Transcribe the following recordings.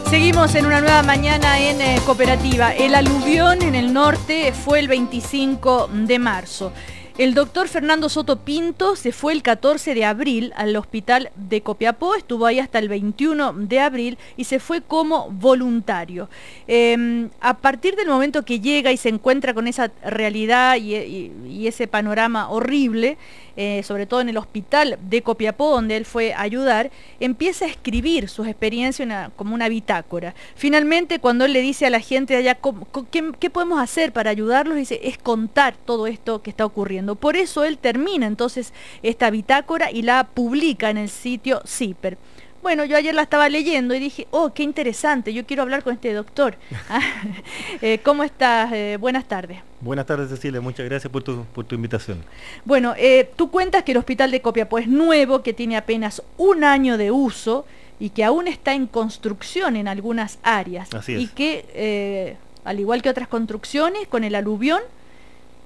Seguimos en una nueva mañana en Cooperativa. El aluvión en el norte fue el 25 de marzo. El doctor Fernando Soto Pinto se fue el 14 de abril al hospital de Copiapó, estuvo ahí hasta el 21 de abril y se fue como voluntario. A partir del momento que llega y se encuentra con esa realidad y ese panorama horrible, sobre todo en el hospital de Copiapó, donde él fue a ayudar, empieza a escribir sus experiencias como una bitácora. Finalmente, cuando él le dice a la gente de allá, ¿qué podemos hacer para ayudarlos? Dice, es contar todo esto que está ocurriendo. Por eso él termina entonces esta bitácora y la publica en el sitio CIPER. Bueno, yo ayer la estaba leyendo y dije, oh, qué interesante, yo quiero hablar con este doctor. ¿Cómo estás? Buenas tardes. Buenas tardes, Cecilia, muchas gracias por tu invitación. Bueno, tú cuentas que el hospital de Copiapó es nuevo, que tiene apenas 1 año de uso y que aún está en construcción en algunas áreas. Así es. Y que, al igual que otras construcciones, con el aluvión,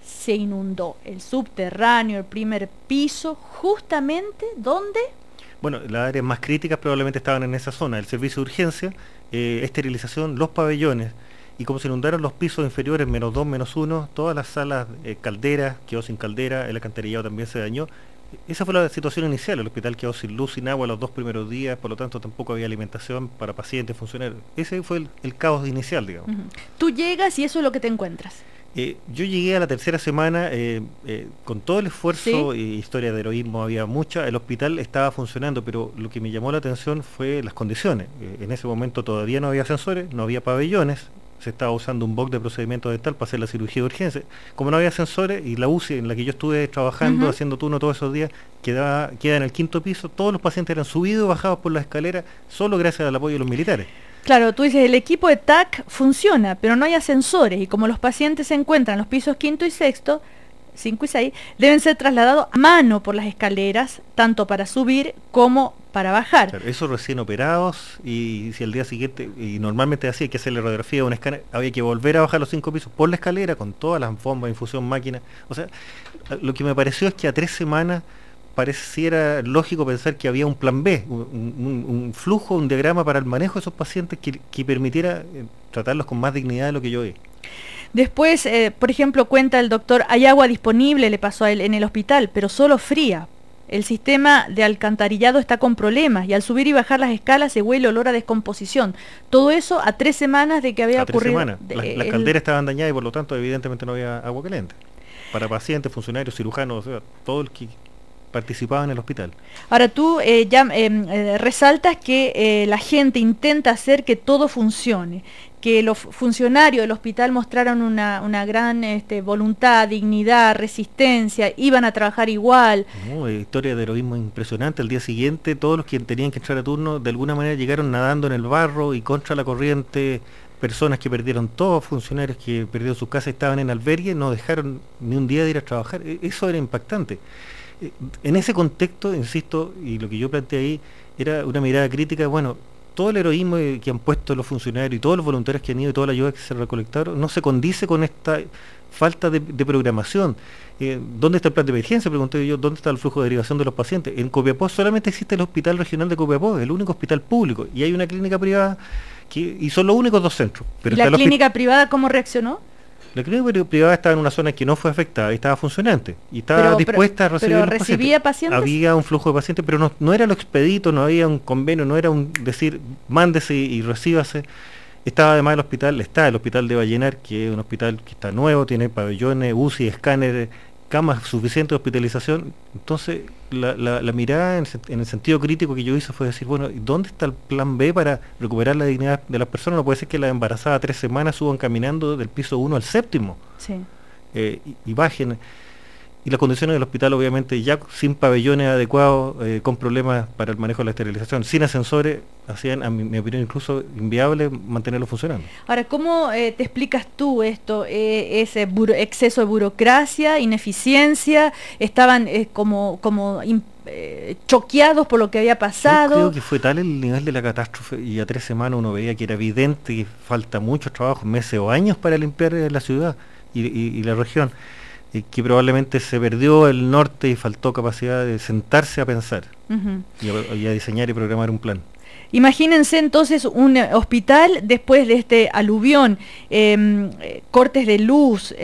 se inundó el subterráneo, el primer piso, justamente donde... Bueno, las áreas más críticas probablemente estaban en esa zona, el servicio de urgencia, esterilización, los pabellones, y como se inundaron los pisos inferiores, -2, -1, todas las salas, calderas, quedó sin caldera, el alcantarillado también se dañó. Esa fue la situación inicial, el hospital quedó sin luz, sin agua los 2 primeros días, por lo tanto tampoco había alimentación para pacientes, funcionarios. Ese fue el caos inicial, digamos. Tú llegas y eso es lo que te encuentras. Yo llegué a la tercera semana con todo el esfuerzo. ¿Sí? Y historia de heroísmo había mucha. El hospital estaba funcionando, pero lo que me llamó la atención fue las condiciones. En ese momento todavía no había ascensores, no había pabellones, se estaba usando un box de procedimiento dental para hacer la cirugía de urgencia. Como no había ascensores, y la UCI en la que yo estuve trabajando, haciendo turno todos esos días, queda en el 5.º piso, todos los pacientes eran subidos y bajados por la escalera, solo gracias al apoyo de los militares. Claro, tú dices, el equipo de TAC funciona, pero no hay ascensores, y como los pacientes se encuentran en los pisos 5 y 6, 5 y 6, deben ser trasladados a mano por las escaleras, tanto para subir como para bajar. Claro, esos recién operados, y si al día siguiente, y normalmente así, hay que hacerle radiografía a un escáner, había que volver a bajar los 5 pisos por la escalera, con todas las bombas, infusión, máquina. O sea, lo que me pareció es que a 3 semanas pareciera lógico pensar que había un plan B, un flujo, un diagrama para el manejo de esos pacientes que permitiera tratarlos con más dignidad de lo que yo vi. Después, por ejemplo, cuenta el doctor, hay agua disponible, le pasó a él en el hospital, pero solo fría. El sistema de alcantarillado está con problemas y al subir y bajar las escalas se huele olor a descomposición. Todo eso a 3 semanas de que había ocurrido. 3 semanas. Las calderas estaban dañadas y por lo tanto evidentemente no había agua caliente. Para pacientes, funcionarios, cirujanos, o sea, todo el que participaba en el hospital. Ahora tú resaltas que la gente intenta hacer que todo funcione, que los funcionarios del hospital mostraron una gran voluntad, dignidad, resistencia, iban a trabajar igual. Historia de heroísmo impresionante. Al día siguiente todos los que tenían que entrar a turno de alguna manera llegaron nadando en el barro y contra la corriente. Personas que perdieron todo, funcionarios que perdieron sus casas, estaban en albergue, no dejaron ni un día de ir a trabajar. Eso era impactante. En ese contexto, insisto, y lo que yo planteé ahí, era una mirada crítica. Bueno, todo el heroísmo que han puesto los funcionarios y todos los voluntarios que han ido y toda la ayuda que se recolectaron, no se condice con esta falta de programación. ¿Dónde está el plan de emergencia? Pregunté yo, ¿dónde está el flujo de derivación de los pacientes? En Copiapó solamente existe el Hospital Regional de Copiapó, el único hospital público, y hay una clínica privada, y son los únicos 2 centros. Pero ¿y la clínica privada cómo reaccionó? La clínica privada estaba en una zona que no fue afectada y estaba funcionante y estaba dispuesta a recibir. ¿Pero recibía pacientes? Había un flujo de pacientes, pero no era lo expedito, no había un convenio, no era un decir mándese y recíbase. Estaba además el hospital de Vallenar, que es un hospital que está nuevo, tiene pabellones, UCI, escáneres, camas suficientes de hospitalización. Entonces la mirada en el sentido crítico que yo hice fue decir, bueno, ¿dónde está el plan B para recuperar la dignidad de las personas? No puede ser que las embarazadas 3 semanas suban caminando del piso 1 al 7º. Sí. Y bajen. Y las condiciones del hospital obviamente ya sin pabellones adecuados, con problemas para el manejo de la esterilización, sin ascensores, hacían, a mi opinión, incluso inviable mantenerlo funcionando. Ahora, ¿cómo te explicas tú esto? ¿Ese exceso de burocracia, ineficiencia? ¿Estaban choqueados por lo que había pasado? Yo creo que fue tal el nivel de la catástrofe, y a 3 semanas uno veía que era evidente que falta mucho trabajo, meses o años para limpiar la ciudad y la región. Que probablemente se perdió el norte y faltó capacidad de sentarse a pensar y a diseñar y programar un plan. Imagínense entonces un hospital después de este aluvión, cortes de luz,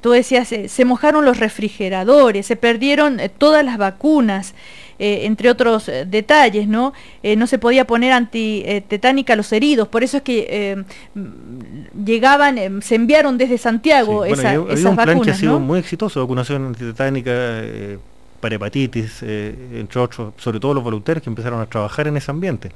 tú decías, se mojaron los refrigeradores, se perdieron todas las vacunas, entre otros detalles, ¿no? No se podía poner antitetánica a los heridos, por eso es que llegaban, se enviaron desde Santiago sí, esas había un plan vacunas, que ha sido ¿no? muy exitoso, vacunación antitetánica, para hepatitis, entre otros, sobre todo los voluntarios que empezaron a trabajar en ese ambiente.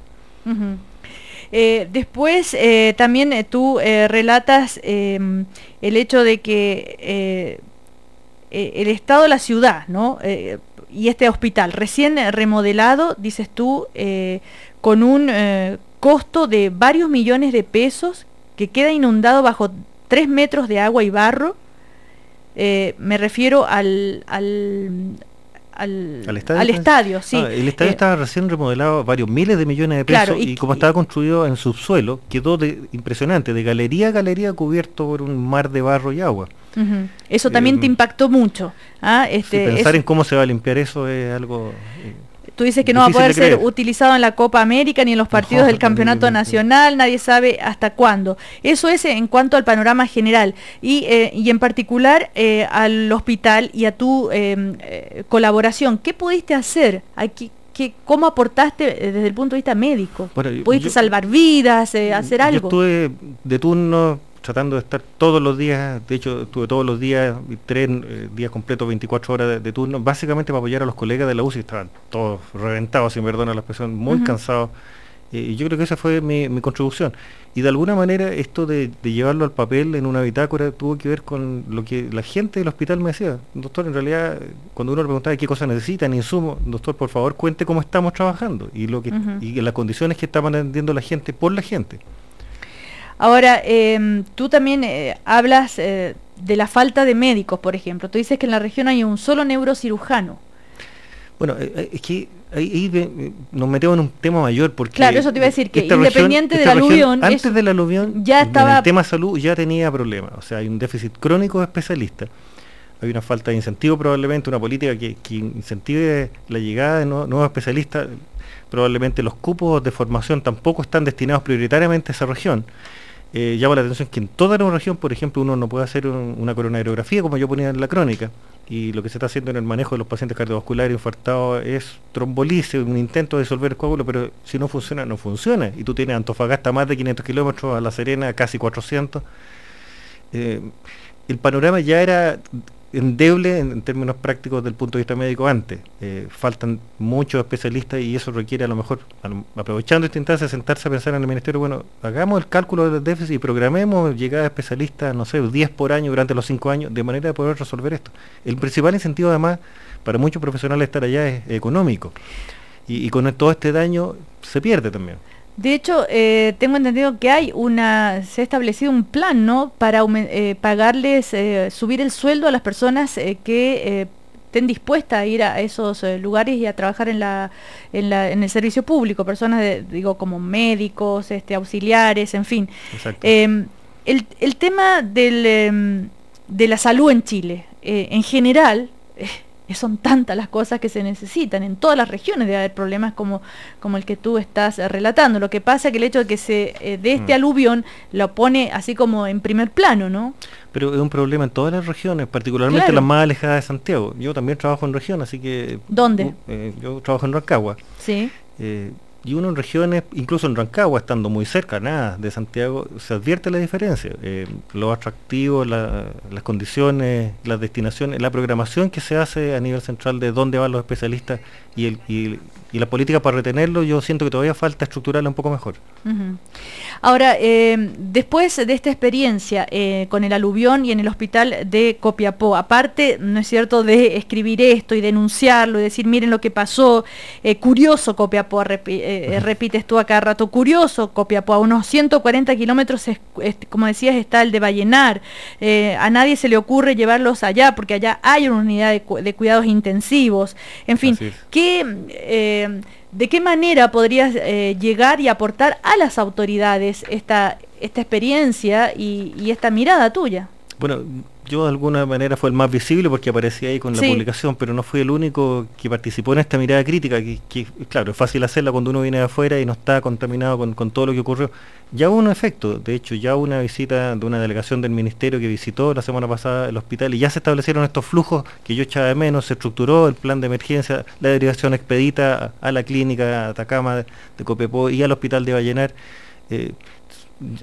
Después también tú relatas el hecho de que el estado de la ciudad, ¿no? Y este hospital recién remodelado, dices tú, con un costo de varios millones de pesos, que queda inundado bajo 3 metros de agua y barro. Me refiero al estadio, sí. El estadio estaba recién remodelado, varios miles de millones de pesos, claro, y como estaba construido en subsuelo, quedó impresionante, de galería a galería, cubierto por un mar de barro y agua. Eso también te impactó mucho. Sí, pensar en cómo se va a limpiar eso es algo... Tú dices que no va a poder ser utilizado en la Copa América ni en los partidos del campeonato nacional, nadie sabe hasta cuándo. Eso es en cuanto al panorama general y en particular al hospital y a tu colaboración. ¿Qué pudiste hacer aquí? ¿Cómo aportaste desde el punto de vista médico? Bueno, ¿pudiste salvar vidas, hacer algo? Yo estuve de turno tratando de estar todos los días, de hecho estuve todos los días, 3 días completos, 24 horas de turno, básicamente para apoyar a los colegas de la UCI, estaban todos reventados, sin perdón a la expresión, muy cansados, y yo creo que esa fue mi contribución. Y de alguna manera esto de llevarlo al papel en una bitácora tuvo que ver con lo que la gente del hospital me decía. Doctor, en realidad, cuando uno le preguntaba qué cosas necesitan, insumos, doctor, por favor, cuente cómo estamos trabajando y y las condiciones que estaban atendiendo la gente por la gente. Ahora, tú también hablas de la falta de médicos, por ejemplo. Tú dices que en la región hay un solo neurocirujano. Bueno, es que ahí nos metemos en un tema mayor, porque... Claro, eso te iba a decir, que independiente del aluvión... Antes del aluvión, ya estaba... en el tema salud ya tenía problemas. O sea, hay un déficit crónico de especialistas. Hay una falta de incentivo probablemente, una política que incentive la llegada de nuevos especialistas. Probablemente los cupos de formación tampoco están destinados prioritariamente a esa región. Llama la atención que en toda la región, por ejemplo, uno no puede hacer una coronariografía como yo ponía en la crónica, y lo que se está haciendo en el manejo de los pacientes cardiovasculares infartados es trombolisis, un intento de disolver el coágulo, pero si no funciona, no funciona, y tú tienes Antofagasta más de 500 kilómetros, a La Serena casi 400. El panorama ya era endeble en términos prácticos del punto de vista médico antes. Faltan muchos especialistas y eso requiere, a lo mejor, aprovechando esta instancia, sentarse a pensar en el ministerio, bueno, hagamos el cálculo del déficit y programemos llegada de especialistas, no sé, 10 por año durante los 5 años, de manera de poder resolver esto. El principal incentivo, además, para muchos profesionales estar allá es económico, y con todo este daño se pierde también. De hecho, tengo entendido que se ha establecido un plan, ¿no?, para pagarles, subir el sueldo a las personas que estén dispuestas a ir a esos lugares y a trabajar en el servicio público, personas, como médicos, auxiliares, en fin. Exacto. El tema de la salud en Chile, en general... son tantas las cosas que se necesitan, en todas las regiones debe haber problemas como el que tú estás relatando. Lo que pasa es que el hecho de que de este aluvión lo pone así como en primer plano, ¿no? Pero es un problema en todas las regiones, particularmente claro, las más alejadas de Santiago. Yo también trabajo en región, así que... ¿Dónde? Yo trabajo en Rancagua. Sí. Y uno en regiones, incluso en Rancagua, estando muy cerca, nada, de Santiago, se advierte la diferencia. Lo atractivo, las condiciones, las destinaciones, la programación que se hace a nivel central de dónde van los especialistas y la política para retenerlo, yo siento que todavía falta estructurarla un poco mejor. Ahora, después de esta experiencia con el aluvión y en el hospital de Copiapó, aparte, ¿no es cierto?, de escribir esto y denunciarlo y decir, miren lo que pasó, curioso Copiapó, repites tú a cada rato, curioso Copiapó, a unos 140 kilómetros, como decías, está el de Vallenar, a nadie se le ocurre llevarlos allá, porque allá hay una unidad de cuidados intensivos, en fin, ¿de qué manera podrías llegar y aportar a las autoridades esta experiencia y esta mirada tuya? Bueno, Yo de alguna manera fue el más visible porque aparecía ahí con la publicación, pero no fui el único que participó en esta mirada crítica, que claro, es fácil hacerla cuando uno viene de afuera y no está contaminado con todo lo que ocurrió. Ya hubo un efecto, de hecho ya hubo una visita de una delegación del ministerio que visitó la semana pasada el hospital y ya se establecieron estos flujos que yo echaba de menos, se estructuró el plan de emergencia, la derivación expedita a la clínica Atacama de Copiapó y al hospital de Vallenar.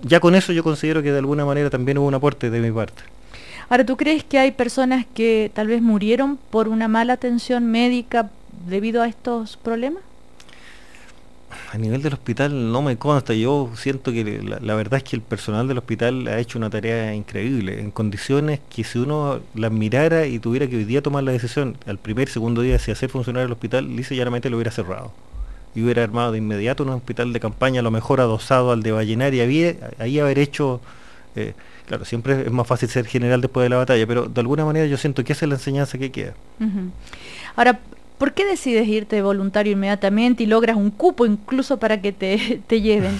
Ya con eso yo considero que de alguna manera también hubo un aporte de mi parte. Ahora, ¿tú crees que hay personas que tal vez murieron por una mala atención médica debido a estos problemas? A nivel del hospital no me consta, yo siento que la verdad es que el personal del hospital ha hecho una tarea increíble, en condiciones que si uno las mirara y tuviera que hoy día tomar la decisión, al segundo día, si hacer funcionar el hospital, lisa y llanamente lo hubiera cerrado. Y hubiera armado de inmediato un hospital de campaña, a lo mejor adosado al de Vallenar, y ahí haber hecho... claro, siempre es más fácil ser general después de la batalla, pero de alguna manera yo siento que esa es la enseñanza que queda. Ahora, ¿por qué decides irte voluntario inmediatamente y logras un cupo incluso para que te lleven?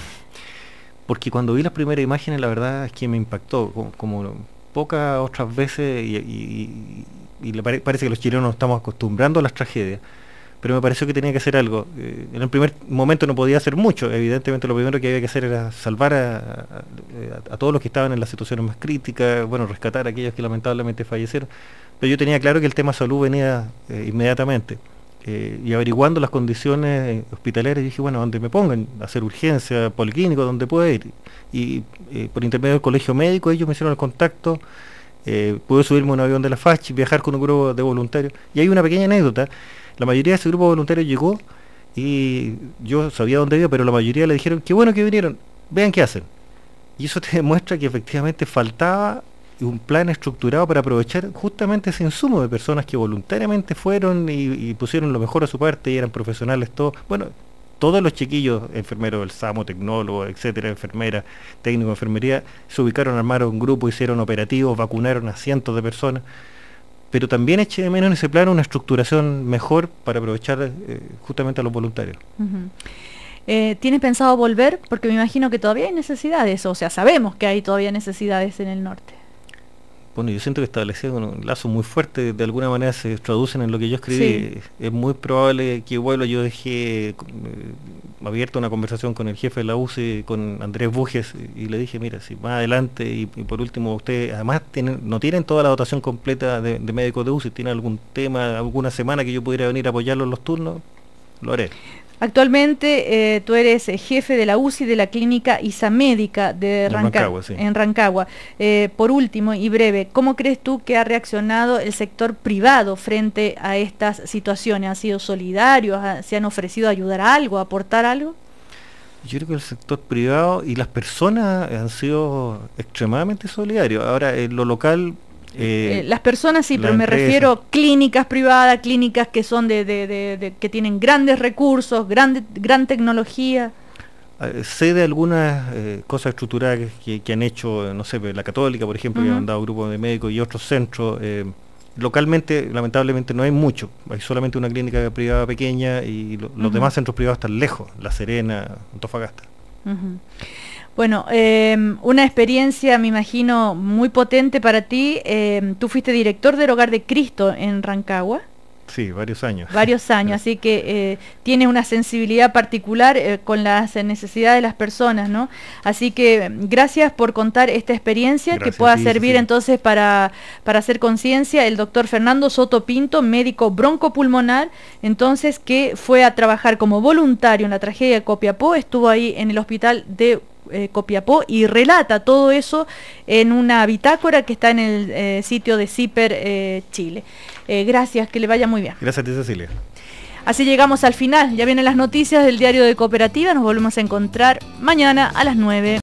Porque cuando vi las primeras imágenes, la verdad es que me impactó, como pocas otras veces, y parece que los chilenos nos estamos acostumbrando a las tragedias, pero me pareció que tenía que hacer algo. En el primer momento no podía hacer mucho, evidentemente lo primero que había que hacer era salvar a todos los que estaban en las situaciones más críticas, bueno, rescatar a aquellos que lamentablemente fallecieron, pero yo tenía claro que el tema salud venía inmediatamente, y averiguando las condiciones hospitalarias dije, bueno, donde me pongan, hacer urgencia, policlínico, donde pueda ir, y por intermedio del colegio médico ellos me hicieron el contacto, pude subirme a un avión de la FACH, viajar con un grupo de voluntarios, y hay una pequeña anécdota. La mayoría de ese grupo de voluntarios llegó y yo sabía dónde iba, pero la mayoría le dijeron, qué bueno que vinieron, vean qué hacen. Y eso te demuestra que efectivamente faltaba un plan estructurado para aprovechar justamente ese insumo de personas que voluntariamente fueron y pusieron lo mejor a su parte y eran profesionales todos. Bueno, todos los chiquillos, enfermeros del SAMO, tecnólogos, etcétera, enfermeras, técnicos de enfermería, se ubicaron, armaron un grupo, hicieron operativos, vacunaron a cientos de personas. Pero también eché de menos en ese plano una estructuración mejor para aprovechar justamente a los voluntarios. ¿Tienes pensado volver? Porque me imagino que todavía hay necesidades, o sea, sabemos que hay todavía necesidades en el norte. Bueno, yo siento que establecieron un lazo muy fuerte, de alguna manera se traducen en lo que yo escribí. Sí. Es muy probable que vuelva. Yo dejé abierta una conversación con el jefe de la UCI, con Andrés Bujes, y le dije, mira, si más adelante, y por último, ustedes además no tienen toda la dotación completa de médicos de UCI, tienen algún tema, alguna semana que yo pudiera venir a apoyarlo en los turnos, lo haré. Actualmente tú eres jefe de la UCI de la clínica Isamédica de Rancagua, sí. En Rancagua. Por último y breve, ¿cómo crees tú que ha reaccionado el sector privado frente a estas situaciones? ¿Han sido solidarios? ¿Se han ofrecido a ayudar a algo, a aportar algo? Yo creo que el sector privado y las personas han sido extremadamente solidarios. Ahora, en lo local... las personas sí, pero me refiero a clínicas privadas, clínicas que son que tienen grandes recursos, gran tecnología. Sé de algunas cosas estructuradas que han hecho, no sé, la Católica, por ejemplo, que han dado grupos de médicos y otros centros. Localmente, lamentablemente, no hay mucho. Hay solamente una clínica privada pequeña y los demás centros privados están lejos, La Serena, Antofagasta. Bueno, una experiencia, me imagino, muy potente para ti. Tú fuiste director del Hogar de Cristo en Rancagua. Sí, varios años. Varios años, así que tienes una sensibilidad particular con las necesidades de las personas, ¿no? Así que gracias por contar esta experiencia. Gracias, que pueda servir entonces para hacer conciencia. El doctor Fernando Soto Pinto, médico broncopulmonar, entonces que fue a trabajar como voluntario en la tragedia de Copiapó, estuvo ahí en el hospital de Copiapó y relata todo eso en una bitácora que está en el sitio de CIPER Chile. Gracias, que le vaya muy bien. Gracias a ti, Cecilia. Así llegamos al final, ya vienen las noticias del diario de Cooperativa, nos volvemos a encontrar mañana a las 9.